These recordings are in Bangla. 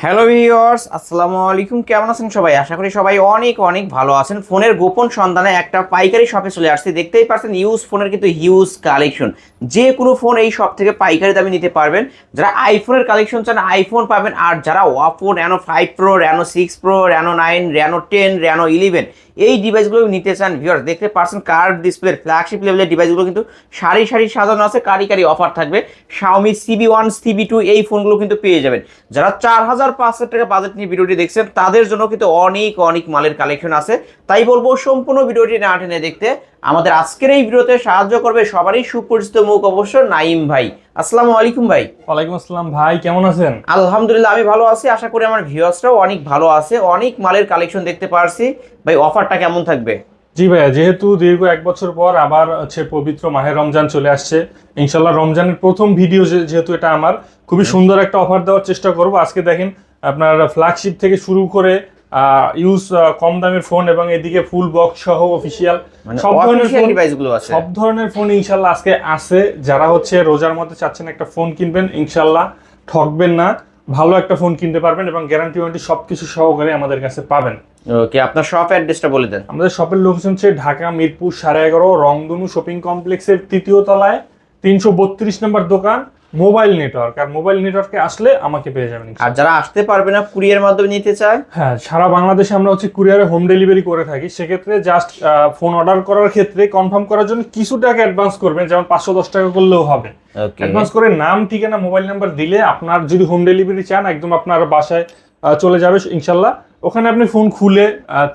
হ্যালো ভিউয়ার্স, আসসালামু আলাইকুম। কেমন আছেন সবাই? আশা করি সবাই অনেক অনেক ভালো আছেন। ফোনের গোপন সন্ধানে একটা পাইকারি শপে চলে আসছি। দেখতেই পাচ্ছেন ইউজ ফোনের কিন্তু হিউজ কালেকশন। যে কোনো ফোন এই শপ থেকে পাইকারি দামে নিতে পারবেন। যারা আইফোনের কালেকশন চান আইফোন পাবেন, আর যারা Oppo Reno 5 pro, Reno 6 pro, Reno 9, Reno 10, Reno 11 এই ডিভাইসগুলো নিতে চান, ভিউয়ার্স দেখতে পাচ্ছেন কার্ভ ডিসপ্লে ফ্ল্যাগশিপ লেভেলের ডিভাইসগুলো কিন্তু সারি সারি সাজানো আছে। কারি কারি অফার থাকবে। Xiaomi CB1, CB2 এই ফোনগুলো কিন্তু পেয়ে যাবেন। যারা 4500 টাকা বাজেট নিয়ে ভিডিওটি দেখছেন তাদের জন্য কিন্তু অনেক অনেক মালের কালেকশন আছে। তাই বলবো সম্পূর্ণ ভিডিওটি না টেনে দেখতে। আমাদের আজকের এই ভিডিওতে সাহায্য করবে সবারই সুপরিচিত মুখ অবশ্য নাইম ভাই। আসসালামু আলাইকুম ভাই। ওয়ালাইকুম আসসালাম ভাই, কেমন আছেন? আলহামদুলিল্লাহ আমি ভালো আছি, আশা করি আমার ভিউয়ার্সরাও অনেক ভালো আছে। অনেক মালের কালেকশন দেখতে পারছি ভাই, অফারটা কেমন থাকবে? জি ভাইয়া, যেহেতু দীর্ঘ এক বছর পর আবার পবিত্র মাহে রমজান চলে আসছে, ইনশাল্লাহ রমজানের প্রথম ভিডিও যেহেতু এটা আমার, খুবই সুন্দর একটা অফার দেওয়ার চেষ্টা করব। আজকে দেখেন আপনার ফ্ল্যাগশিপ থেকে শুরু করে ইউজ কম দামের ফোন এবং এদিকে ফুল বক্স সহ অফিসিয়াল সব ধরনের ফোন, ডিভাইসগুলো আছে, সব ধরনের ফোন ইনশাল্লাহ আজকে আছে। যারা রোজার মধ্যে চাচ্ছেন একটা ফোন কিনবেন, ইনশাল্লাহ ঠকবেন না, ভালো একটা ফোন কিনতে পারবেন এবং গ্যারান্টি ওয়ারেন্টি সবকিছু সহকারে আমাদের কাছে পাবেন। ওকে, আপনার শপ অ্যাড্রেসটা বলে দেন। আমাদের শপের লোকেশন হচ্ছে ঢাকা মিরপুর 11.5 রংধনু শপিং কমপ্লেক্সের 3য় তলায় 332 নম্বর দোকান, মোবাইল নেটওয়ার্ক। আর মোবাইল নেটওয়ার্কে আসলে আমাকে পেয়ে যাবেন। আর যারা আসতে পারবে না, কুরিয়ার মাধ্যমে নিতে চায়, হ্যাঁ, সারা বাংলাদেশে আমরা কুরিয়ারে হোম ডেলিভারি করে থাকি। সেক্ষেত্রে জাস্ট ফোন অর্ডার করার ক্ষেত্রে কনফার্ম করার জন্য কিছু টাকা অ্যাডভান্স করবেন, যেমন 510 টাকা করলেও হবে। অ্যাডভান্স করে নাম, ঠিকানা, মোবাইল নাম্বার দিলে আপনার যদি হোম ডেলিভারি চান একদম আপনার বাসায় চলে যাবে ইনশাল্লাহ। ওখানে আপনি ফোন খুলে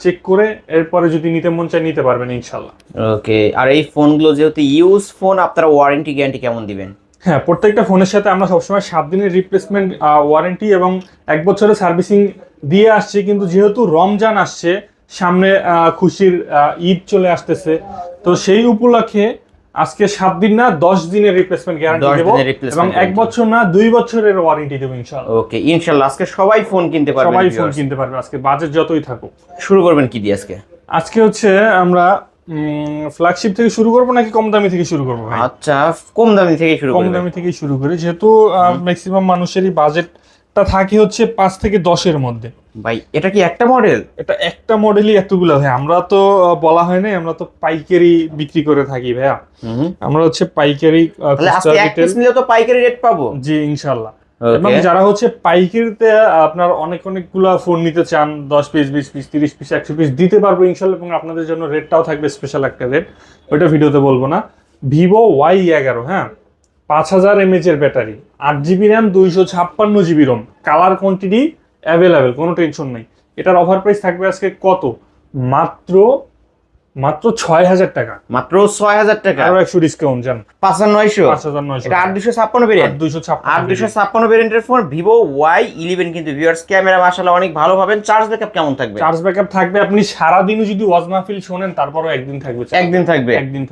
চেক করে এরপরে যদি নিতে মন চায় নিতে পারবেন ইনশাল্লাহ। ওকে, আর এই ফোনগুলো যেহেতু ইউজ ফোন, আপনারা ওয়ারেন্টি গ্যারান্টি কেমন দিবেন? হ্যাঁ, প্রত্যেকটা ফোনের সাথে আমরা সবসময় 7 দিনের রিপ্লেসমেন্ট ওয়ারেন্টি এবং 1 বছরের সার্ভিসিং দিয়ে আসছি। কিন্তু যেহেতু রমজান আসছে সামনে, খুশির ঈদ চলে আসতেছে, তো সেই উপলক্ষে আজকে 7 দিন না 10 দিনের রিপ্লেসমেন্ট গ্যারান্টি দেব এবং 1 বছর না 2 বছরের ওয়ারেন্টি দেব ইনশাআল্লাহ। ওকে, ইনশাআল্লাহ আজকে সবাই ফোন কিনতে পারবে, সবাই ফোন কিনতে পারবে আজকে, বাজেট যতই থাকুক। শুরু করবেন কি দিয়ে আজকে? আজকে আমরা ফ্ল্যাগশিপ থেকে শুরু করব নাকি কম দামি থেকে শুরু করব ভাই? আচ্ছা, কম দামি থেকে শুরু করি। কম দামি থেকে শুরু করি, যেহেতু ম্যাক্সিমাম মানুষেরই বাজেটটা থাকে হচ্ছে 5 থেকে 10 এর মধ্যে। ভাই এটা কি একটা মডেল? এটা একটা মডেলই এতগুলো ভাই, আমরা তো বলা হয় না, আমরা তো পাইকারি বিক্রি করে থাকি ভাইয়া। আমরা পাইকারি, তাহলে আজকে এক পিস নিলে তো পাইকারি রেট পাবো। জি ইনশাআল্লাহ। এবং যারা পাইকারিতে আপনার অনেকগুলা ফোন নিতে চান, 10 পিস, 20 পিস, 30 পিস, 100 পিস দিতে পারবো ইনশাআল্লাহ। এবং আপনাদের জন্য রেটটাও থাকবে স্পেশাল একটা রেট, ওইটা ভিডিওতে বলবো না। ভিভো Y11, হ্যাঁ, 5000 mAh এর battery, 8GB RAM, 256GB ROM, colour quantity available, কোনো টেনশন নেই। এটার অফার প্রাইস থাকবে আজকে কত? মাত্র 6000 টাকা। মাত্র 6000 টাকা, আরো 100 ডিসকাউন্ট জান, 5900। এটা 8256 ভেরিয়েন্ট, 8256 ভেরিয়েন্টের ফোন ভিভো Y11 কিন্তু ভিউয়ার্স, ক্যামেরা মাশাআল্লাহ অনেক ভালো পাবেন। চার্জ ব্যাকআপ কেমন থাকবে? চার্জ ব্যাকআপ থাকবে, আপনি সারা দিনও যদি ওয়াজ মাহফিল শোনেন তারপরও একদিন থাকবে, একদিন থাকবে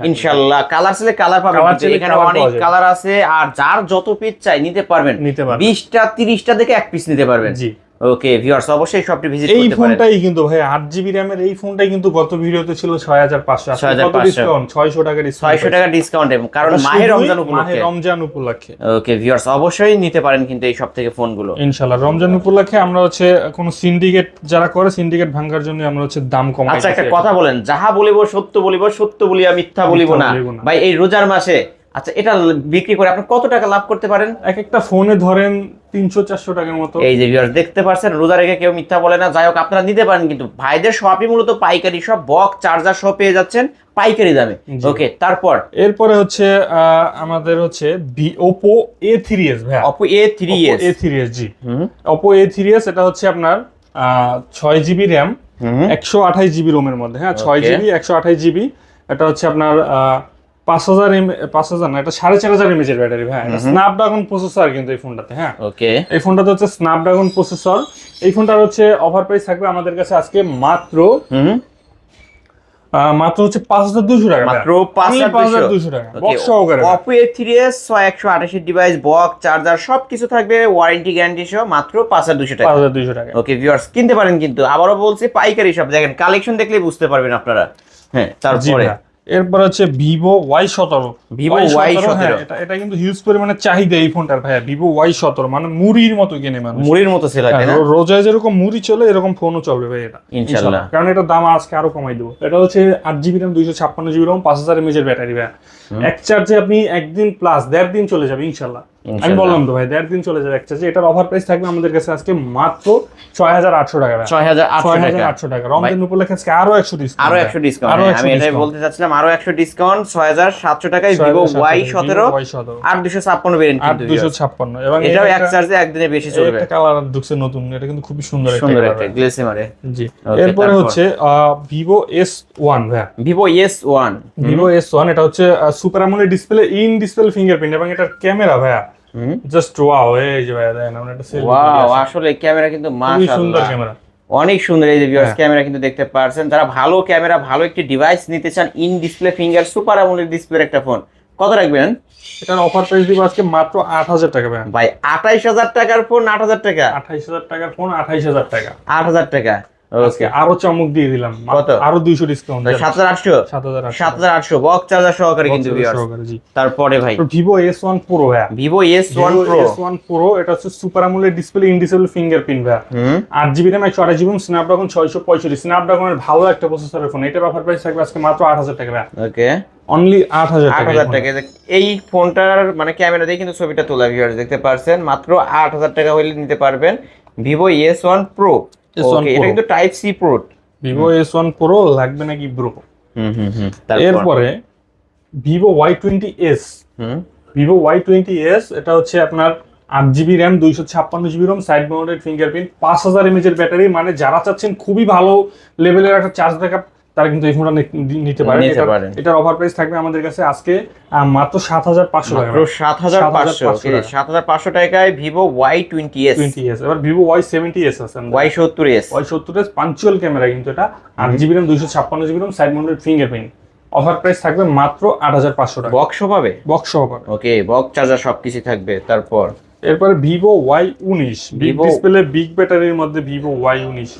ইনশাআল্লাহ। কালার চাইলে কালার পাবেন, এখানে অনেক কালার আছে। আর যার যত পিস চাই নিতে পারবেন, 20টা 30টা দেখে এক পিস নিতে পারবেন। জি ওকে ভিউয়ার্স, অবশ্যই শপটি ভিজিট করতে পারেন। এই ফোনটাই কিন্তু ভাই 8GB র‍্যামের এই ফোনটাই কিন্তু গত ভিডিওতে ছিল 6500। 6500 ডিসকাউন্ট, 600 টাকা ডিসকাউন্ট, 600 টাকা ডিসকাউন্ট, কারণ মাহে রমজান উপলক্ষে। ওকে ভিউয়ার্স, অবশ্যই নিতে পারেন কিন্তু এই সব থেকে ফোনগুলো ইনশাআল্লাহ। রমজান উপলক্ষে আমরা কোন সিন্ডিকেট যারা করে, সিন্ডিকেট ভাঙার জন্য আমরা দাম কমাই। আচ্ছা, একটা কথা বলেন, যাহা বলিব সত্য বলিব, সত্য বলিয়া মিথ্যা বলিব না। ভাই এই রোজার মাসে আচ্ছা এটা বিক্রি করে আপনি কত টাকা লাভ করতে পারেন? এক একটা ফোনে ধরেন 300-400 টাকার মতো। এই যে ভিউয়ার্স দেখতে পাচ্ছেন, রোজা রেখে কেউ মিথ্যা বলে না। যাই হোক, আপনারা নিতে পারেন কিন্তু ভাইদের শপই মূলত পাইকারি সব, বক্স চার্জার সব পেয়ে যাচ্ছেন পাইকারি দামে। ওকে, তারপর এরপরে আমাদের Oppo A3s ভাই, Oppo A3s জি। Oppo A3s এটা আপনার 6GB র‍্যাম, 128GB রোমের মধ্যে, হ্যাঁ, 6GB 128GB। এটা আপনার 5000 না, এটা 4500 mAh এর ব্যাটারি ভাই। এটা স্ন্যাপড্রাগন প্রসেসর কিন্তু এই ফোনটাতে, হ্যাঁ। ওকে, এই ফোনটাতে স্ন্যাপড্রাগন প্রসেসর। এই ফোনটার অফার প্রাইস থাকবে আমাদের কাছে আজকে মাত্র 5200 টাকা, মাত্র 5200 টাকা বক্স সহকারে। Oppo A3s 128 device, box charger সবকিছু থাকবে, ওয়ারেন্টি গ্যারান্টি সহ, মাত্র 5200 টাকা। 5200 টাকা। ওকে ভিউয়ার্স, কিনতে পারেন কিন্তু আবারও বলছি পাইকারি সব। দেখেন কালেকশন দেখলেই বুঝতে পারবেন আপনারা। হ্যাঁ, তারপরে এরপর হচ্ছে ভিভো Y17। Vivo Y17 হ্যাঁ, এটা কিন্তু হিউজ পরিমাণে চাহিদা এই ফোনটার ভাইয়া। ভিভো Y17 মানে মুড়ির মতো কিনে মানুষ। মুড়ির মতো সেল হয় তাই না? রোজায় যেরকম মুড়ি চলে এরকম ফোনও চলবে ভাই এটা ইনশাআল্লাহ। কারণ এটার দাম আজকে আরো কমাই দেবো। এটা হচ্ছে 8GB RAM 256GB ROM 5000 mAh এর ব্যাটারি ভাইয়া। এক চার্জে আপনি একদিন প্লাস 1.5 দিন চলে যাবে ইনশাআল্লাহ। আমি বললাম তো ভাই 1.5 দিন চলে যাবে এক চার্জে। এটার অফার প্রাইস থাকবে আমাদের কাছে আজকে মাত্র 6800 টাকা ভাই। 6800 টাকা। রমজান উপলক্ষে আজকে আরো 100 ডিসকাউন্ট। আরো 100 ডিসকাউন্ট। আমি এটাই বলতে চাচ্ছিলাম, আরো 100 ডিসকাউন্ট 6700 টাকায় Vivo Y17 8256 ভেরিয়েন্ট কিন্তু 8256 এবং এটাও এক চার্জে একদিনে বেশি চলবে। একটা কালার ঢুকছে নতুন, এটা কিন্তু খুবই সুন্দর একটা গ্লেসিমারে। জি। এরপরে হচ্ছে Vivo S1 ভাই। Vivo S1 এটা হচ্ছে super AMOLED display, in display fingerprint এবং এটার ক্যামেরা ভাইয়া জাস্ট ওয়াও। এই যে ভাইয়া দেখেন আমরা একটা সেলফি। ওয়াও, আসলে ক্যামেরা কিন্তু মাশাআল্লাহ সুন্দর ক্যামেরা, অনেক সুন্দর। এই যে ভিউয়ার্স ক্যামেরা কিন্তু দেখতে পারছেন, যারা ভালো ক্যামেরা ভালো একটি ডিভাইস নিতে চান, in display finger super AMOLED ডিসপ্লের একটা ফোন, কত রাখবেন? এটার অফার প্রাইস দিব আজকে মাত্র 8000 টাকা ভাই। ভাই 28000 টাকার ফোন 8000 টাকা? 28000 টাকার ফোন 28000 টাকা। 8000 টাকা। ওকে, আরো চমক দিয়ে দিলাম, কত? আরো 200 ডিসকাউন্ট। 7800 7800 বক্স চার্জার সহকারে কিন্তু ভিউয়ার্স। তারপরে ভাই Vivo S1 Pro ভাই। Vivo S1 Pro এটা হচ্ছে super AMOLED display, in display fingerprint ভাই। 8GB RAM 128GB স্ন্যাপড্রাগন 665 স্ন্যাপড্রাগনের ভালো একটা প্রসেসরের ফোন। এটার অফার প্রাইস থাকবে আজকে মাত্র 8000 টাকা ভাই। ওকে, অনলি 8000 টাকা। এই ফোনটার মানে ক্যামেরা দিয়ে কিন্তু ছবিটা তোলা, ভিউয়ার্স দেখতে পারছেন, মাত্র 8000 টাকা হইলে নিতে পারবেন Vivo S1 Pro। ওকে, এটা কিন্তু type C port. Vivo S1 Pro লাগবে নাকি ব্রো? এরপরে Vivo Y20s। Vivo Y20s এটা হচ্ছে আপনার 8GB RAM 256GB ROM side mounted fingerprint 5000 mAh এর ব্যাটারি। মানে যারা চাচ্ছেন খুবই ভালো লেভেলের একটা চার্জ ব্যাকআপ তারা কিন্তু এই ফোনটা নিতে পারেন। এটার অফার প্রাইস থাকবে আমাদের কাছে আজকে মাত্র 7500 টাকা। 7500 টাকায় Vivo Y20s। এবার Vivo Y70s আছে। Y70s পাঞ্চুয়াল ক্যামেরা কিন্তু এটা 8GB RAM 256GB ROM side mounted fingerprint. Offer price থাকবে মাত্র 8500 টাকা। বক্স পাবে? বক্স পাবে। ওকে, বক্স চার্জার সবকিছু থাকবে। তারপর এরপরে Vivo Y19 big display big ব্যাটারির মধ্যে Vivo Y19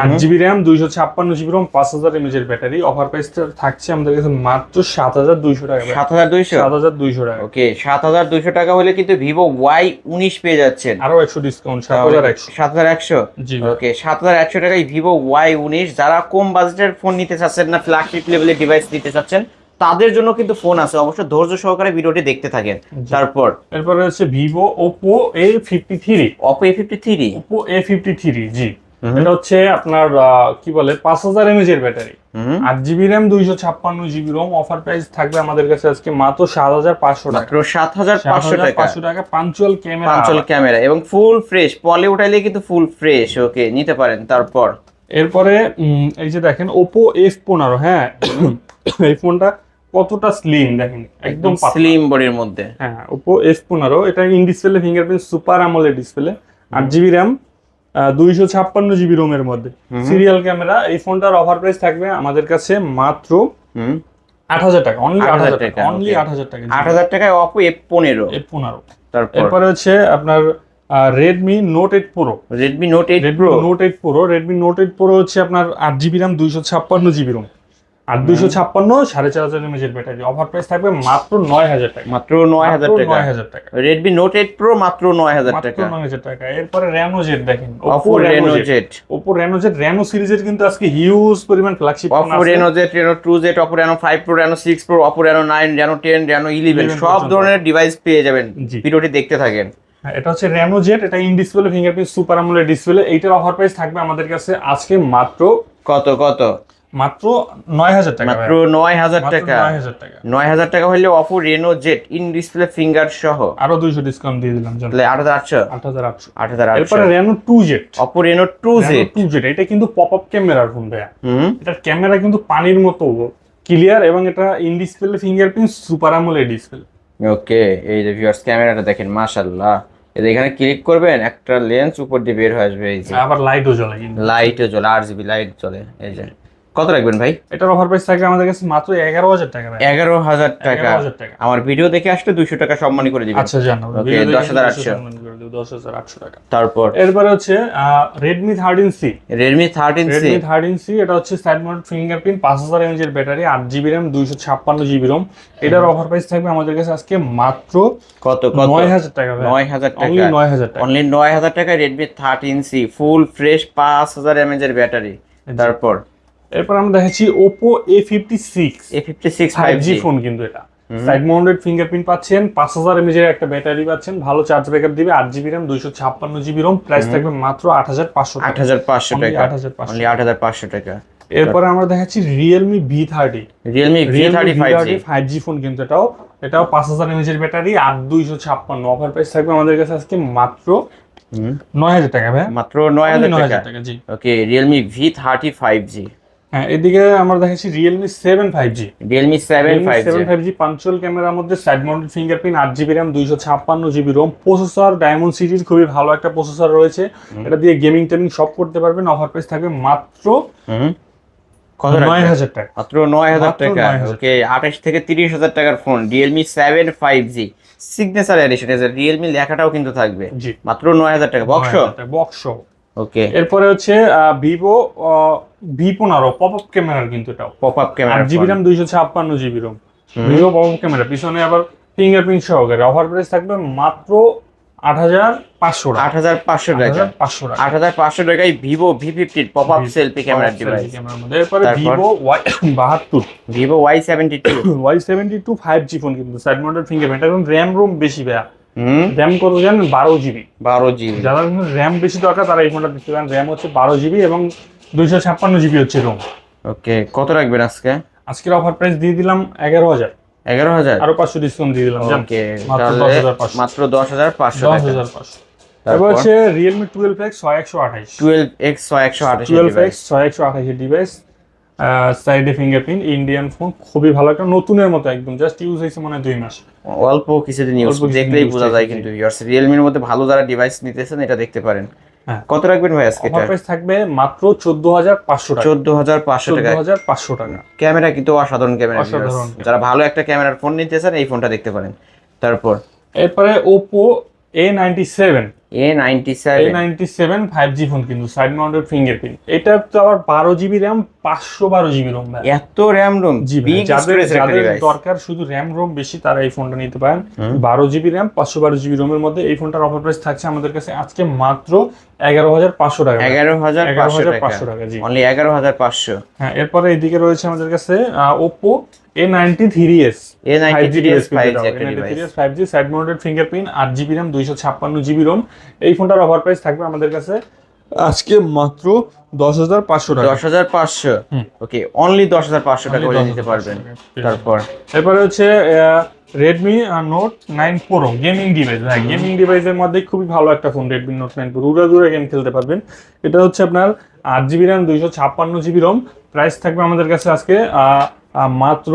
8GB RAM 256GB ROM 5000 mAh এর ব্যাটারি। অফার প্রাইস থাকছে আমাদের কাছে মাত্র 7200 টাকা। 7200 টাকা। ওকে, 7200 টাকা হলে কিন্তু Vivo Y19 পেয়ে যাচ্ছেন। আরো 100 ডিসকাউন্ট 7100। জি। ওকে, 7100 টাকায় Vivo Y19। যারা কম বাজেটের ফোন নিতে চাচ্ছেন না, ফ্ল্যাগশিপ লেভেলের ডিভাইস নিতে চাচ্ছেন, তাদের জন্য কিন্তু ফোন আছে। অবশ্য ধৈর্য সহকারে ভিডিওটি দেখতে থাকেন। এরপরে হচ্ছে Vivo Oppo A53। Oppo A53 জি। এটা হচ্ছে আপনার কি বলে 5000 mAh এর battery, 8GB RAM 256GB ROM। Offer price থাকবে আমাদের কাছে আজকে মাত্র 7500 টাকা। 7500 টাকা। পাঞ্চুয়াল ক্যামেরা এবং ফুল ফ্রেশ, পলে উঠাইলে কিন্তু ফুল ফ্রেশ। ওকে, নিতে পারেন। তারপর এরপরে এই যে দেখেন Oppo F15। হ্যাঁ, এই ফোনটা কতটা স্লিম দেখেন, একদম স্লিম বডির মধ্যে। হ্যাঁ, Oppo F15 এটা in display fingerprint super AMOLED display, 8GB RAM 256GB ROM এর মধ্যে সিরিয়াল ক্যামেরা। এই ফোনটার অফার প্রাইস থাকবে আমাদের কাছে মাত্র 8000 টাকা। অনলি 8000 টাকা। 8000 টাকায় Oppo F15। এরপরে হচ্ছে আপনার Redmi Note 8 Pro। Redmi Note 8 Pro হচ্ছে আপনার 8GB RAM 256GB ROM আর 256 4500 mAh এর ব্যাটারি। অফার প্রাইস থাকবে মাত্র 9000 টাকা। মাত্র 9000 টাকা। Redmi Note 8 Pro মাত্র 9000 টাকা। 9000 টাকা। এরপরে Reno Z দেখেন, Oppo Reno Z। Oppo Reno Z Reno সিরিজের কিন্তু আজকে হিউজ পরিমাণ ফ্ল্যাগশিপ ফোন আছে। Oppo Reno Z, Reno 2Z, Oppo Reno 5 Pro, Reno 6 Pro, Oppo Reno 9, Reno 10, Reno 11 সব ধরনের ডিভাইস পেয়ে যাবেন। ভিডিওটি দেখতে থাকেন। এটা হচ্ছে Reno Z, এটা in display fingerprint super AMOLED display. এইটার অফার প্রাইস থাকবে আমাদের কাছে আজকে মাত্র কত? মাত্র 9000 টাকা। মাত্র 9000 টাকা। 9000 টাকা হলে Oppo Reno Z in display finger সহ আরো 200 ডিসকাউন্ট দিয়ে দিলাম। তাহলে 8800। এরপরে Reno 2Z। Oppo Reno 2Z এটা কিন্তু পপআপ ক্যামেরার ফোন ভাইয়া। এটার ক্যামেরা কিন্তু পানির মতো ক্লিয়ার এবং এটা in display fingerprint super AMOLED display. Okay, এই যে ভিউয়ার্স ক্যামেরাটা দেখেন, মাশাআল্লাহ। এখানে ক্লিক করবেন, একটা লেন্স উপর দিয়ে বের হয়ে আসবে। এই যে আবার লাইটও জ্বলে, RGB লাইট জ্বলে। এই যে কত রাখবেন ভাই? এটার অফার প্রাইস থাকবে আমাদের কাছে মাত্র 11,000 টাকা ভাই। 11,000 টাকা। 11,000 টাকা। আমার ভিডিও দেখে আসলে 200 টাকা সম্মানী করে দিবেন। আচ্ছা জান, ওকে 10,800। 10,800 টাকা। তারপর এরপরে হচ্ছে Redmi 13C। Redmi 13C। Redmi 13C এটা হচ্ছে সাইড মাউন্ট ফিঙ্গারপ্রিন্ট, 5000 mAh এর battery, 8GB RAM, 256GB ROM। এটার অফার প্রাইস থাকবে আমাদের কাছে আজকে মাত্র কত 9,000 টাকা ভাই। 9,000 টাকা। অনলি 9,000 টাকা। অনলি 9,000 টাকায় Redmi 13C full fresh 5000 mAh এর ব্যাটারি। তারপর এরপর আমরা দেখাচ্ছি Oppo A56। A56 5G phone কিন্তু এটা সাইড মাউন্টেড ফিঙ্গারপ্রিন্ট পাচ্ছেন, 5000 mAh এর একটা ব্যাটারি পাচ্ছেন, ভালো চার্জ ব্যাকআপ দিবে, 8GB RAM, 256GB ROM। Price থাকবে মাত্র 8,500 টাকা। 8,500 টাকা। 8,500। অনলি 8,500 টাকা। এরপরে আমরা দেখাচ্ছি Realme V30। Realme V30 5G। 5G phone কিন্তু এটাও 5000 mAh এর ব্যাটারি, 8256। অফার প্রাইস থাকবে আমাদের কাছে আজকে মাত্র 9,000 টাকা ভাই। মাত্র 9,000 টাকা। টাকা জি। ওকে Realme V30 5G। হ্যাঁ, এদিকে আমরা দেখাচ্ছি Realme 7 5G। Realme 7 5G punctual ক্যামেরার মধ্যে side mounted fingerprint, 8GB RAM, 256GB ROM। Processor diamond series, খুবই ভালো একটা প্রসেসর রয়েছে, এটা দিয়ে গেমিং টেমিং সব করতে পারবেন। অফার প্রাইস থাকবে মাত্র কত 9,000 টাকা। মাত্র 9,000 টাকা। 9,000 ওকে 28 থেকে 30,000 টাকার phone Realme 7 5G signature addition, এর Realme লেখাটাও কিন্তু থাকবে। জি, মাত্র 9,000 টাকা বক্স। বক্স। ওকে এরপরে হচ্ছে Vivo V15 পপ আপ ক্যামেরার কিন্তু এটাও pop up camera 8GB RAM, 256GB ROM। Vivo pop up camera, পিছনে আবার ফিঙ্গারপ্রিন্ট সহকারে। অফার প্রাইস থাকবে মাত্র 8,500 টাকা। 8,500 টাকা। 8,500 টাকা। 8,500 টাকায় Vivo V50 pop up selfie camera device. এরপরে Vivo Y72। Vivo Y72 Y72 5G phone কিন্তু সাইড মাউন্টেড ফিঙ্গারপ্রিন্ট, এখন RAM ROM বেশি ভাইয়া। RAM কত জানেন? 12GB। 12GB। যারা RAM বেশি দরকার তারা এই ফোনটা দেখতে পারেন। RAM হচ্ছে 12GB এবং 256GB হচ্ছে ROM। ওকে কত রাখবেন আজকে? আজকের অফার প্রাইস দিয়ে দিলাম 11,000। 11,000 আরো 500 ডিসকাউন্ট দিয়ে দিলাম। ওকে মাত্র তাহলে 10,500। মাত্র 10,500 টাকা। 10,500। এবার হচ্ছে Realme 12X 6128। 12X 6128 12X 6128 device, সাইডে ফিঙ্গারপ্রিন্ট, ইন্ডিয়ান ফোন, খুবই ভালো একটা নতুনের মতো একদম, জাস্ট ইউজ হয়েছে মনে হয় 2 মাস। অল্প কিছুদিন ইউজ অল্প কিছুদিন দেখলেই use বোঝা যায় হয়েছে, কিন্তু ভিউয়ার্স Realme এর মধ্যে ভালো যারা ডিভাইস নিতেছেন এটা দেখতে পারেন। হ্যাঁ। কত রাখবেন ভাই আজকে? অফার প্রাইস থাকবে মাত্র 14,500 টাকা। 14,500 টাকা। 14,500 টাকা। ক্যামেরা কিন্তু অসাধারণ ক্যামেরা। অসাধারণ। যারা ভালো একটা ক্যামেরার ফোন নিতেছেন এই ফোনটা দেখতে পারেন। তারপর এরপরে Oppo A97। A97 A97 5G phone কিন্তু সাইড মাউন্টেড ফিঙ্গারপ্রিন্ট, এটা তো আবার 12GB RAM, 512GB ROM ভাই। এত RAM ROM জি ভাই, বিগ যাদের স্টোরেজ একটা ডিভাইস। দরকার শুধু RAM ROM বেশি তারা এই ফোনটা নিতে পারেন। 12GB RAM, 512GB ROM এর মধ্যে এই ফোনটার অফার প্রাইস থাকছে আমাদের কাছে আজকে মাত্র 11,500 টাকা। 11,500 টাকা জি। অনলি 11,500। হ্যাঁ, এরপরে এইদিকে রয়েছে আমাদের কাছে Oppo A93s। A93s 5G একটা device. 93s 5G side mounted fingerprint, 8GB RAM, 256GB ROM। এই ফোনটার অফার প্রাইস থাকবে আমাদের কাছে আজকে মাত্র 10,500 টাকা। 10,500 ওকে অনলি 10,500 টাকা হলে নিতে পারবেন। তারপর এরপরে হচ্ছে Redmi Note 9 Pro gaming device. হ্যাঁ, গেমিং ডিভাইসের মধ্যে খুবই ভালো একটা ফোন Redmi Note 9 Pro, উড়াদুরা গেম খেলতে পারবেন। এটা হচ্ছে আপনার 8GB RAM, 256GB ROM। Price থাকবে আমাদের কাছে আজকে মাত্র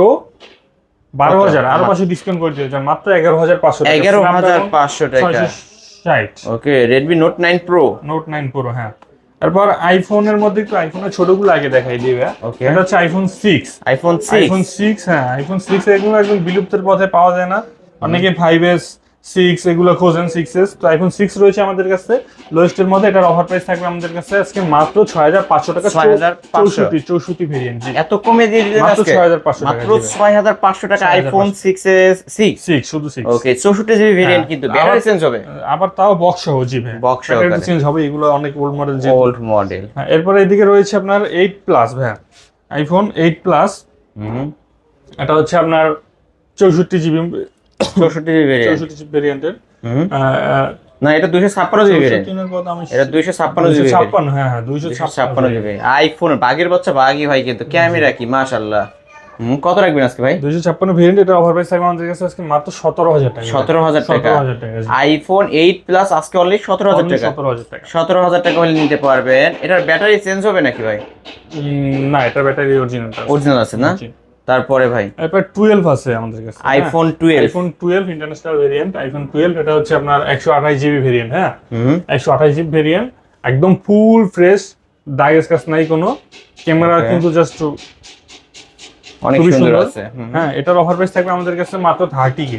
12,000। আরো 500 ডিসকাউন্ট করে দিয়েছে, মাত্র 11,500 টাকা। 11,500 টাকা। 60। ওকে Redmi Note 9 Pro। Note 9 Pro হ্যাঁ। তারপর আইফোনের মধ্যে একটু আইফোনের ছোটগুলো আগে দেখাই দিবে। ওকে এটা হচ্ছে iPhone 6। iPhone 6 হ্যাঁ, iPhone 6 এগুলো একদম বিলুপ্তের পথে, পাওয়া যায় না। অনেকে 5s 6 এগুলো খোঁজেন, 6s। তো iPhone 6 রয়েছে আমাদের কাছে লোয়েস্টের মধ্যে। এটার অফার প্রাইস থাকবে আমাদের কাছে আজকে মাত্র 6,500 টাকা। 64 ভেরিয়েন্ট জি। এত কমে দিয়ে দিলেন মাত্র আজকে? 6,500 টাকা। মাত্র 6,500 টাকা iPhone 6 শুধু 6। ওকে 64GB ভেরিয়েন্ট কিন্তু ব্যাটারি চেঞ্জ হবে। আবার তাও বক্স সহ জি ভাই। বক্স সহ ব্যাটারি চেঞ্জ হবে, এগুলো অনেক ওল্ড মডেল যে। Old model. হ্যাঁ, এরপরে এদিকে রয়েছে আপনার 8 প্লাস ভাই, iPhone 8 প্লাস। এটা হচ্ছে আপনার 64GB ভেরিয়েন্টের। না এটা 256GB ভেরিয়েন্ট। এটা 256GB। 56 হ্যাঁ হ্যাঁ 256GB। আইফোন বাগের বাচ্চা বাগই ভাই, কিন্তু ক্যামেরা কি মাশাআল্লাহ। কত রাখবেন আজকে ভাই? 256 ভেরিয়েন্ট, এটা অফার প্রাইস থাকবে আমাদের কাছে আজকে মাত্র 17,000 টাকা। 17,000 টাকা। 17,000 টাকা। iPhone 8 প্লাস আজকে অনলি 17,000 টাকা। 17,000 টাকা। 17,000 টাকা হলে নিতে পারবেন। এটার ব্যাটারি চেঞ্জ হবে নাকি ভাই? না, এটা ব্যাটারি অরিজিনাল আছে না? তারপরে ভাই এরপর 12 আছে আমাদের কাছে। iPhone 12 international variant. iPhone 12 এটা হচ্ছে আপনার 128GB ভেরিয়েন্ট। হ্যাঁ, 128GB ভেরিয়েন্ট, একদম ফুল ফ্রেশ দাগ স্ক্র্যাচ নাই কোনো, ক্যামেরা Okay. কিন্তু জাস্ট অনেক খুবই সুন্দর সুন্দর। আছে। হ্যাঁ, এটার অফার প্রাইস থাকবে আমাদের কাছে মাত্র 30K।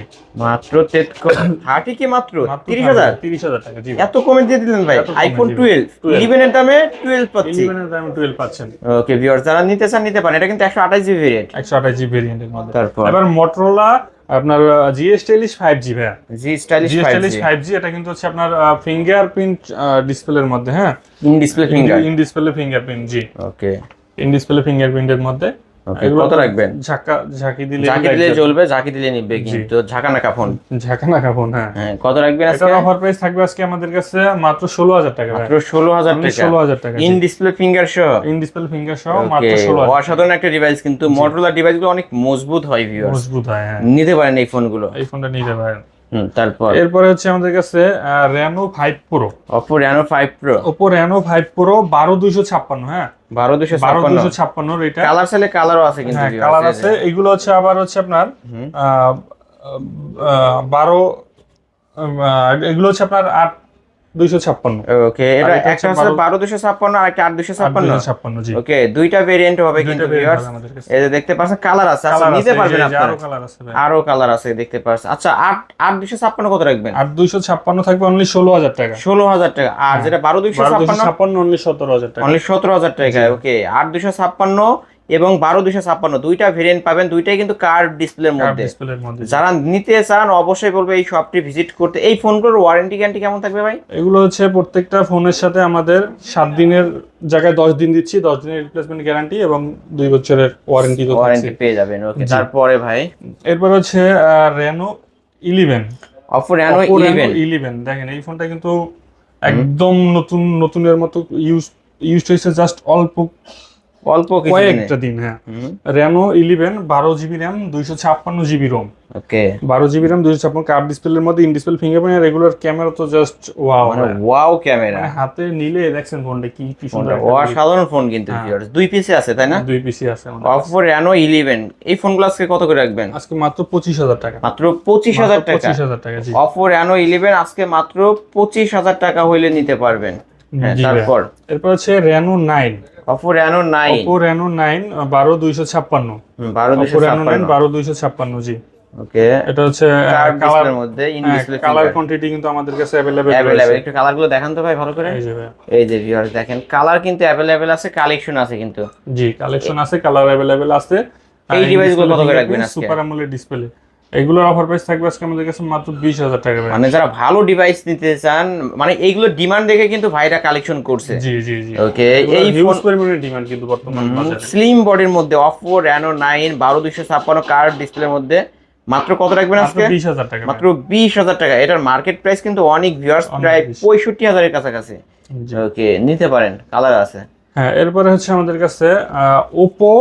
মাত্র 30 কি মাত্র 30,000? 30,000 টাকা, জি এত কমে দিয়ে দিলেন ভাই। এত কমে আইফোন দিবেন। 12 12 11 এর দামে 12 পাচ্ছি। 11 এর দামে 12 পাচ্ছেন। ওকে ভিউয়ার্স, যারা নিতে চান নিতে পারেন। এটা কিন্তু 128 জিবি ভেরিয়েন্ট। 128GB ভেরিয়েন্টের মধ্যে। তারপর এবার Motorola আপনার GS Stylish 5G ভাইয়া। জি stylish GS 5G Stylish 5G এটা কিন্তু হচ্ছে আপনার ফিঙ্গারপ্রিন্ট ডিসপ্লের মধ্যে, হ্যাঁ, in display finger. In display fingerprint, জি ওকে ইন ডিসপ্লে ফিঙ্গারপ্রিন্টের মধ্যে। ওকে এগুলো কত রাখবেন? ঝাঁকি দিলে ঝাঁকি দিলে জ্বলবে, ঝাঁকি দিলে নিবে, জি। কিন্তু ঝাঁকানাকা ফোন। ঝাঁকানাকা ফোন, হ্যাঁ। হ্যাঁ কত রাখবেন আজকে? এটার অফার প্রাইস থাকবে আজকে আমাদের কাছে মাত্র 16,000 টাকা ভাই। মাত্র 16,000 টাকা। 16,000 টাকা, ইন ডিসপ্লে ফিঙ্গার সহ। ইন ডিসপ্লে ফিঙ্গার সহ ওকে মাত্র 16,000। অসাধারণ একটা ডিভাইস, কিন্তু Motorola ডিভাইসগুলো অনেক মজবুত হয় ভিউয়ার্স। মজবুত হয়, হ্যাঁ। নিতে পারেন এই ফোনগুলো। এই ফোনটা নিতে পারেন। তারপর এরপরে হচ্ছে আমাদের কাছে Reno 5 Pro। Oppo Reno 5 Pro। Oppo Reno 5 Pro 12256, হ্যাঁ, 12256। 12256 এটা। কালার চাইলে কালারও আছে কিন্তু হ্যাঁ, viewers, কালার এই আছে। যে। এগুলো হচ্ছে আবার হচ্ছে আপনার 12, এগুলো হচ্ছে আপনার 8256। ওকে আর এটা এটা একটা হচ্ছে হচ্ছে 12256 আর একটা 8256। 8256, জি। ওকে দুইটা ভেরিয়েন্ট হবে কিন্তু দুইটা variant ভিউয়ার্স। হবে আমাদের কাছে। এই যে দেখতে পাচ্ছেন কালার আছে, আচ্ছা কালার নিতে আছে, পারবেন এই যে আপনারা। আরো কালার আছে ভাই। আরো কালার আছে দেখতে পাচ্ছেন। আচ্ছা 8256 কত রাখবেন? 8256 থাকবে অনলি 16,000 টাকা। 16,000 টাকা। আর যেটা 12256 12256 অনলি 17,000 টাকা। অনলি 17,000 টাকা। ওকে 8256 এবং 12256 দুইটা ভেরিয়েন্ট পাবেন, দুইটাই কিন্তু কার্ভ ডিসপ্লের মধ্যে। ডিসপ্লের মধ্যে। যারা নিতে চান অবশ্যই বলবো এই শপটি ভিজিট করতে। এই ফোনগুলোর ওয়ারেন্টি গ্যারান্টি কেমন থাকবে ভাই? এগুলো হচ্ছে প্রত্যেকটা ফোনের সাথে আমাদের 7 দিনের জায়গায় 10 দিন দিচ্ছি, 10 দিনের রিপ্লেসমেন্ট গ্যারান্টি এবং 2 বছরের ওয়ারেন্টি তো ওয়ারেন্টি থাকছে। পেয়ে যাবেন। ওকে জি। তারপরে ভাই এরপর হচ্ছে Reno 11। Oppo Reno Oppo Reno 11। 11 দেখেন এই ফোনটা কিন্তু একদম নতুনের মতো ইউজ হয়েছে জাস্ট অল্প অল্প কিছু কয়েকটা দিন, হ্যাঁ। Reno 11 12GB RAM 256GB ROM। Okay 12GB RAM 256 curve ডিসপ্লের মধ্যে ইন ডিসপ্লে ফিঙ্গারপ্রিন্ট। আর রেগুলার ক্যামেরা তো জাস্ট ওয়াও, মানে ওয়াও ক্যামেরা। মানে হাতে নিলে দেখছেন ফোনটা কি কি সুন্দর। অসাধারণ ফোন কিন্তু ভিউয়ার্স। দুই পিসে আছে তাই না? 2 পিসি আছে আমাদের। Oppo Reno 11 এই ফোনগুলো আজকে কত করে রাখবেন? আজকে মাত্র 25,000 টাকা। মাত্র 25,000 টাকা। 25,000 টাকা, জি। Oppo Reno 11 আজকে মাত্র 25,000 টাকা হইলে নিতে পারবেন। হ্যাঁ জি ভাই। তারপর এরপর হচ্ছে Reno 9। Oppo Reno 9 Oppo Reno 9 12256। Oppo Reno 9 12256। 12256, জি। ওকে এটা হচ্ছে কার্ভ কালার, ডিসপ্লের মধ্যে ইন ডিসপ্লে কালার কোয়ান্টিটি কিন্তু আমাদের কাছে अवेलेबल अवेलेबल। রয়েছে। একটু কালারগুলো দেখান তো ভাই ভালো করে। এই যে ভাই, এই যে ভিউয়ার্স দেখেন কালার কিন্তু अवेलेबल আছে, কালেকশন আছে কিন্তু। জি কালেকশন আছে, কালার अवेलेबल আছে। এই ডিভাইসগুলো কত করে রাখবেন আজকে? Super AMOLED display. এগুলোর অফার প্রাইস থাকবে আজকে আমাদের কাছে মাত্র 20,000 টাকা ভাই। মানে যারা ভালো ডিভাইস নিতে চান, মানে এইগুলো ডিমান্ড দেখে কিন্তু ভাইরা কালেকশন করছে। জি জি জি। ওকে এই হিউজ ফোন পরিমাণে ডিমান্ড কিন্তু বর্তমান বাজারে। স্লিম বডির মধ্যে Oppo Reno 9 12256 কার্ভ ডিসপ্লের মধ্যে মাত্র কত রাখবেন মাত্র আজকে? 20,000 টাকা। মাত্র 20,000 টাকা। এটার মার্কেট প্রাইস কিন্তু অনেক ভিউয়ার্স, অনেক প্রায় বেশি। 65,000 এর কাছাকাছি। জি। ওকে নিতে পারেন, কালার আছে। হ্যাঁ, এরপরে হচ্ছে আমাদের কাছে Oppo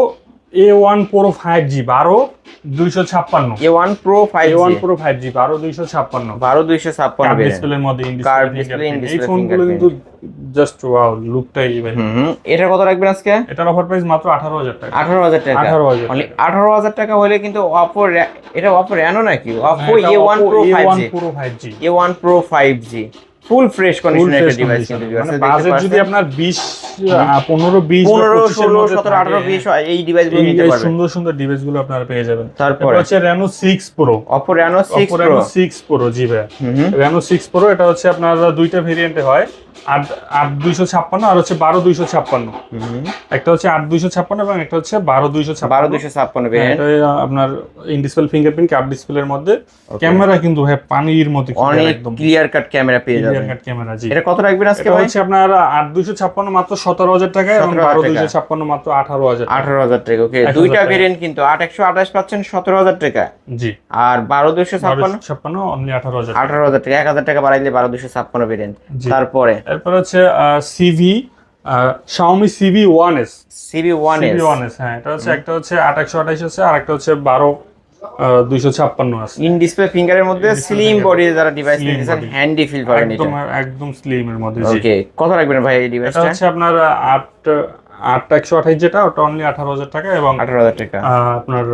A1 Pro 5G 12256। A1 Pro 5G A1 Pro 5G 12256 12256 curve variant. ডিসপ্লের মধ্যে কার্ভ ডিসপ্লে ইন এই ডিসপ্লে ফোনগুলো কিন্তু জাস্ট ওয়াও, লুকটাই ভাই। এটা কত রাখবেন আজকে? এটার অফার প্রাইস মাত্র 18,000 টাকা। 18,000 টাকা। 18,000 অনলি 18,000 টাকা হলে কিন্তু এটা Oppo Reno নাকি? Oppo এটা A1 Oppo Pro A1 5G। Pro 5G A1 Pro 5G full fresh কন্ডিশনের একটা ডিভাইস কিন্তু ভিউয়ার্স। মানে বাজেট যদি আপনার 20 15 20 বা 15 25 এর 16 মধ্যে 17 18 20 হয় এই ডিভাইসগুলো এই নিতে পারবেন। সুন্দর সুন্দর ডিভাইসগুলো আপনারা পেয়ে যাবেন। তারপরে হচ্ছে Reno 6 Pro। Oppo Reno 6 Oppo Pro। Reno 6 Pro, জি ভাই। Reno 6 Pro এটা হচ্ছে আপনার দুইটা ভেরিয়েন্টে হয়, 8256 আর হচ্ছে 12256। একটা হচ্ছে 8256 এবং একটা হচ্ছে 12256। 12256 ভেরিয়েন্ট। এটা আপনার ইন ডিসপ্লে ফিঙ্গারপ্রিন্ট কার্ভ ডিসপ্লের মধ্যে। ক্যামেরা কিন্তু ভাই পানির মতো অনেক একদম ক্লিয়ার কাট ক্যামেরা পেয়ে যাবেন। ক্লিয়ার কাট ক্যামেরা, জি। এটা কত রাখবেন আজকে এটা ভাই? হচ্ছে আপনার 8256 মাত্র 17,000 টাকা এবং 12256 মাত্র 18,000 টাকা। 18,000 টাকা। ওকে দুইটা ভেরিয়েন্ট কিন্তু 8128 পাচ্ছেন 17,000 টাকা। জি। আর 12256 56 অনলি 18,000 টাকা। 18,000 টাকা। 1,000 টাকা বাড়াইলে 12256 ভেরিয়েন্ট। জি। তারপরে এরপর হচ্ছে Xiaomi CV1S। CV1S, হ্যাঁ। এটা হচ্ছে একটা হচ্ছে 8128 আছে আর একটা হচ্ছে 12,256 আছে। ইন ডিসপ্লে ফিঙ্গারের মধ্যে স্লিম বডি যারা ডিভাইস Slim নিতে চান body। হ্যান্ডি ফিল পাবেন এটা। একদম একদম স্লিম এর মধ্যে, জি। ওকে কত রাখবেন ভাই এই এটা ডিভাইসটা? হচ্ছে আপনার 8128 যেটা ওটা অনলি 18,000 টাকা এবং 18,000 টাকা। আপনার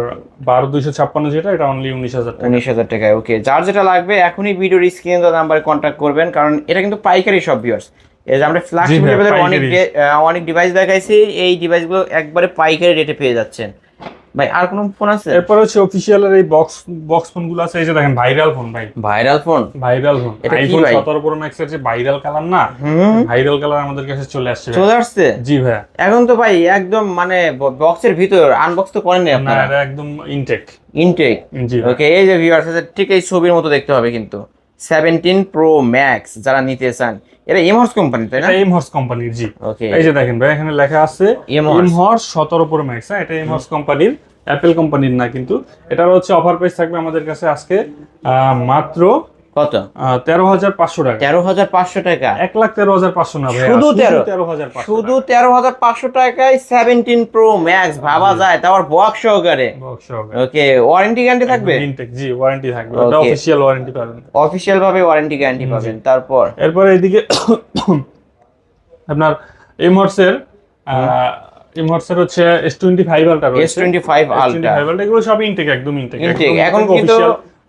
12256 যেটা এটা অনলি 19,000 টাকা। 19,000 টাকায়। ওকে যার যেটা লাগবে এখনই ভিডিওর স্ক্রিনে দেওয়া নাম্বারে কন্ট্যাক্ট করবেন, কারণ এটা কিন্তু পাইকারি সব ভিউয়ার্স। এই যে আমরা ফ্ল্যাগশিপ লেভেলের অনেক ডিভাইস দেখাইছি, এই ডিভাইসগুলো একবারে পাইকারি রেটে পেয়ে যাচ্ছেন। ভাই আর কোন ফোন আছে? এরপর হচ্ছে অফিশিয়াল এর এই বক্স ফোনগুলো আছে, এই যে দেখেন ভাইরাল ফোন ভাই, ভাইরাল ফোন। এটা কি ভাই? 17 Pro Max এর যে ভাইরাল কালার না, ভাইরাল কালার আমাদের কাছে চলে আসছে। জি ভাই। এখন তো ভাই একদম মানে বক্সের ভিতর আনবক্স তো করেন না না, আপনারা? এটা একদম ইনটেক। জি ওকে। এই যে ভিউয়ার্স আছে, ঠিক এই ছবির মতো দেখতে হবে কিন্তু। 17 Pro Max যারা নিতে চান, এটা এমহর্স কোম্পানি তাই না? এটা এমহর্স কোম্পানির, জি। ওকে, এই যে দেখেন ভাই, এখানে লেখা আছে এমহর্স 17 Pro Max। হ্যাঁ, এটা এমহর্স কোম্পানির, অ্যাপল কোম্পানির না কিন্তু। এটার হচ্ছে অফার প্রাইস থাকবে আমাদের কাছে আজকে মাত্র কত? 13,500 টাকা। 13,500 টাকা? 1,13,500 না ভাই, শুধু 13,500। শুধু 13,500 টাকায় 17 Pro Max ভাবা যায়, তারপর বক্স সহকারে। ওকে, ওয়ারেন্টি গ্যারান্টি থাকবে? ইনটেক, জি, ওয়ারেন্টি থাকবে, এটা অফিশিয়াল ওয়ারেন্টি পাবেন, অফিশিয়াল ভাবে ওয়ারেন্টি গ্যারান্টি পাবেন। তারপর এরপর এইদিকে আপনার এমহর্সের হচ্ছে S25 আলট্রা রয়েছে। S25 আলট্রা, এগুলো সব ইনটেক, একদম ইনটেক। এখন কিন্তু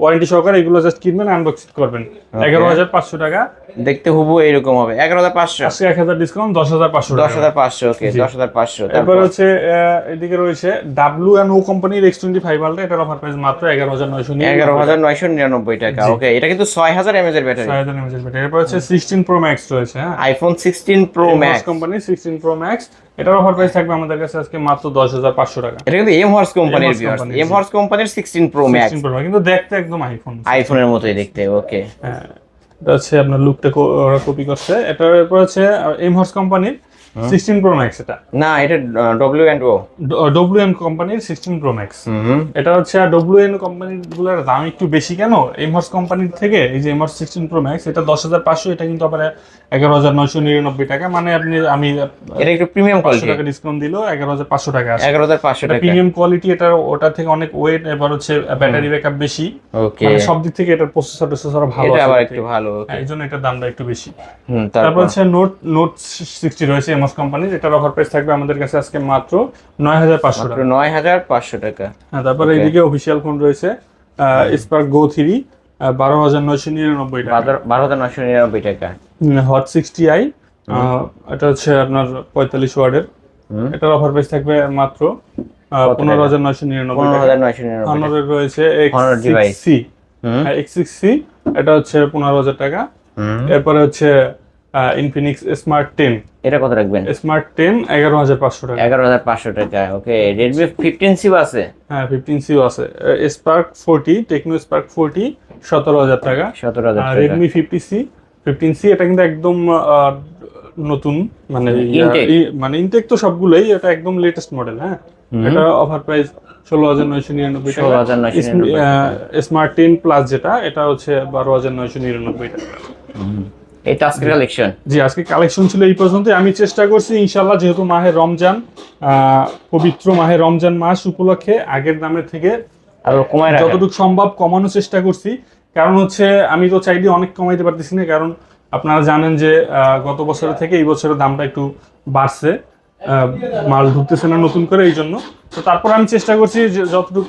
ওয়ারেন্টি সহকারে এগুলো জাস্ট কিনবেন, আনবক্সিং করবেন। 11,500 টাকা, দেখতে হুবহু এরকম হবে। 11,500, আজকে 1000 ডিসকাউন্ট, 10,500 টাকা। 10,500, ওকে 10,500। তারপর হচ্ছে এদিকে রয়েছে W&O কোম্পানির X25 আলট্রা, এটার অফার প্রাইস মাত্র 11,999 টাকা। ওকে, এটা কিন্তু 6000 mAh এর ব্যাটারি। 6000 mAh এর ব্যাটারি। এরপর হচ্ছে 16 Pro Max রয়েছে, হ্যাঁ, iPhone 16 Pro Max কোম্পানির 16 Pro Max, এটার অফার প্রাইস থাকবে আমাদের কাছে আজকে মাত্র 10,500 টাকা। এটা কিন্তু এমহর্স কোম্পানির ভিউয়ার্স, এমহর্স কোম্পানির 16 Pro Max, কিন্তু দেখতে একদম আইফোনের মতোই দেখতে। ওকে, হ্যাঁ, এটা হচ্ছে আপনার লুকটা ওরা কপি করছে। এটার এরপর হচ্ছে এমহর্স কোম্পানির 16 Pro Max। এটা না, এটা W&O কোম্পানির 16 Pro Max। এটা হচ্ছে W&O কোম্পানির গুলোর দাম একটু বেশি কেন এমহর্স কোম্পানির থেকে? এই যে এমহর্স 16 Pro Max, এটা 10,500, এটা কিন্তু আবার 11,999 টাকা। মানে আমি এটা একটু প্রিমিয়াম কোয়ালিটি, টাকা ডিসকাউন্ট দিল, 11,500 টাকা আছে। 11,500 টাকা প্রিমিয়াম কোয়ালিটি, এটা ওটা থেকে অনেক ওয়েট, এবার হচ্ছে ব্যাটারি ব্যাকআপ বেশি। ওকে, মানে সব দিক থেকে এটার প্রসেসর ভালো, এটা আবার একটু ভালো। ওকে, এইজন্য এটার দামটা একটু বেশি। তারপর হচ্ছে নোট 60 রয়েছে এমহর্স কোম্পানির, এটার অফার প্রাইস থাকবে আমাদের কাছে আজকে মাত্র 9,500 টাকা। 9,500 টাকা। হ্যাঁ, তারপরে এইদিকে অফিশিয়াল ফোন রয়েছে স্পার্ক গো 3, 12,999 টাকা। 12,999 টাকা। হট 60i, এটা হচ্ছে আপনার 45 ওয়াটের, এটার অফার প্রাইস থাকবে মাত্র 15,999 টাকা। 15,999 টাকা। Honor রয়েছে X6C, X6C, এটা হচ্ছে 15,000 টাকা। এরপরে হচ্ছে ইনফিনিক্স স্মার্ট 10, এটা কত রাখবেন? স্মার্ট 10 11,500 টাকা। 11,500 টাকা। ওকে, Redmi 15C আছে? হ্যাঁ, 15C আছে। স্পার্ক 40, টেকনো স্পার্ক 40 17,000 টাকা। 17,000 টাকা। রেডমি 15C, এটা কিন্তু একদম নতুন, মানে ইনটেক তো সবগুলোই, এটা একদম লেটেস্ট মডেল। হ্যাঁ, এটা অফার প্রাইস 16,999 টাকা। 16,999 টাকা। স্মার্ট 10 প্লাস যেটা, এটা হচ্ছে 12,999 টাকা। এটা আজকের কালেকশন। জি, আজকে কালেকশন ছিল এই পর্যন্ত। আমি চেষ্টা করছি ইনশাআল্লাহ, যেহেতু মাহে রমজান, পবিত্র মাহে রমজান মাস উপলক্ষে আগের দামের থেকে আরো কমায় রাখা, যতটুকু সম্ভব কমানোর চেষ্টা করছি। কারণ হচ্ছে আমি তো চাইলে অনেক কমাইতে পারতেছি না, কারণ আপনারা জানেন যে গত বছরের থেকে এই বছরের দামটা একটু বাড়ছে, মাল ঢুকতেছে না নতুন করে, এই জন্য। তো তারপর আমি চেষ্টা করছি যে যতটুকু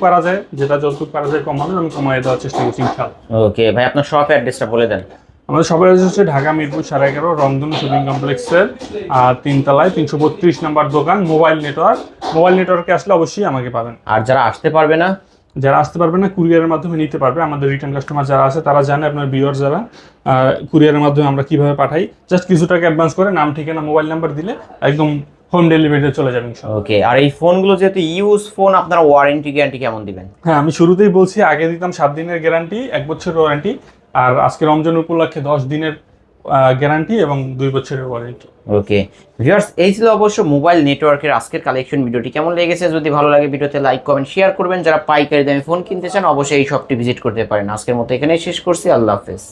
পারা যায় কমানোর, আমি কমাই দেওয়ার চেষ্টা করছি ইনশাআল্লাহ। ওকে ভাই, আপনার শপ অ্যাড্রেসটা বলে দেন। আমাদের সবাই হচ্ছে ঢাকা মিরপুর 11.5 রংধনু শপিং কমপ্লেক্সের 3 তলায় 332 নাম্বার দোকান, মোবাইল নেটওয়ার্কে আসলে অবশ্যই আমাকে পাবেন। আর যারা আসতে পারবে না, কুরিয়ারের মাধ্যমে নিতে পারবে। আমাদের রিটার্ন কাস্টমার যারা আছে তারা জানে, আপনার ভিউয়ার যারা, কুরিয়ারের মাধ্যমে আমরা কিভাবে পাঠাই। জাস্ট কিছু টাকা অ্যাডভান্স করে নাম, ঠিকানা, মোবাইল নাম্বার দিলে একদম হোম ডেলিভারিতে চলে যাবে ইনশাআল্লাহ। ওকে, আর এই ফোনগুলো যেহেতু ইউজ ফোন, আপনারা ওয়ারেন্টি গ্যারান্টি কেমন দিবেন? হ্যাঁ, আমি শুরুতেই বলছি, আগে দিতাম 7 দিনের গ্যারান্টি, 1 বছরের ওয়ারেন্টি, আর আজকে রমজান উপলক্ষে 10 দিনের গ্যারান্টি এবং 2 বছরের ওয়ারেন্টি। ওকে ভিউয়ার্স, এই ছিল অবশ্য মোবাইল নেটওয়ার্কের আজকের কালেকশন। ভিডিওটি কেমন লেগেছে যদি ভালো লাগে ভিডিওতে লাইক, কমেন্ট, শেয়ার করবেন। যারা পাইকারি দামে ফোন কিনতে চান অবশ্যই এই শপটি ভিজিট করতে পারেন। আজকের মতো এখানেই শেষ করছি। আল্লাহ হাফেজ।